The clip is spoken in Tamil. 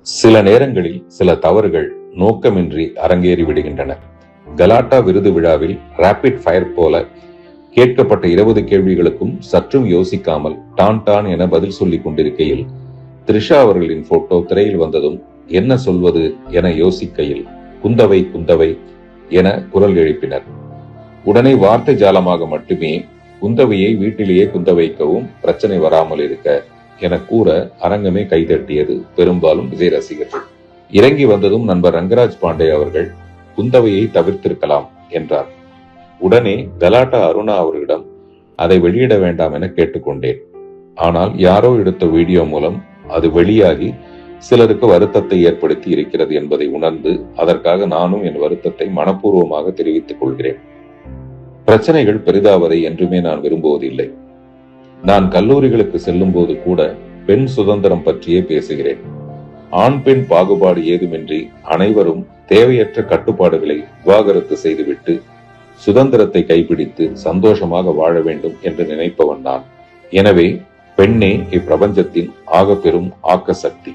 சில நேரங்களில் சில தவறுகள் நோக்கமின்றி அரங்கேறி விடுகின்றன. கலாட்டா விருது விழாவில் ராபிட் ஃபயர் போல கேட்கப்பட்ட 20 கேள்விகளுக்கும் சற்றும் யோசிக்காமல் டான் டான் என பதில் சொல்லிக் கொண்டிருக்கையில் த்ரிஷா அவர்களின் போட்டோ திரையில் வந்ததும் என்ன சொல்வது என யோசிக்கையில் குந்தவை குந்தவை என குரல் எழுப்பினர். உடனே வார்த்தை ஜாலமாக மட்டுமே குந்தவையை வீட்டிலேயே குந்த வைக்கவும் பிரச்சனை வராமல் இருக்க என கூற அரங்கமே கைதட்டியது, பெரும்பாலும் விஜய் ரசிகர்கள். இறங்கி வந்ததும் நண்பர் ரங்கராஜ் பாண்டே அவர்கள் குந்தவையை தவிர்த்திருக்கலாம் என்றார். உடனே கலாட்டா அருணா அவர்களிடம் அதை வெளியிட வேண்டாம் என கேட்டுக்கொண்டேன். ஆனால் யாரோ எடுத்த வீடியோ மூலம் அது வெளியாகி சிலருக்கு வருத்தத்தை ஏற்படுத்தி இருக்கிறது என்பதை உணர்ந்து அதற்காக நானும் என் வருத்தத்தை மனப்பூர்வமாக தெரிவித்துக் கொள்கிறேன். பிரச்சனைகள் பெரிதாவதை என்றுமே நான் விரும்புவதில்லை. நான் கல்லூரிகளுக்கு செல்லும் போது கூட பெண் சுதந்திரம் பற்றியே பேசுகிறேன். ஆண் பெண் பாகுபாடு ஏதுமின்றி அனைவரும் தேவையற்ற கட்டுப்பாடுகளை விவாகரத்து செய்துவிட்டு சுதந்திரத்தை கைப்பிடித்து சந்தோஷமாக வாழ வேண்டும் என்று நினைப்பவன் நான். எனவே பெண்ணே இப்பிரபஞ்சத்தின் ஆக பெரும் ஆக்க சக்தி.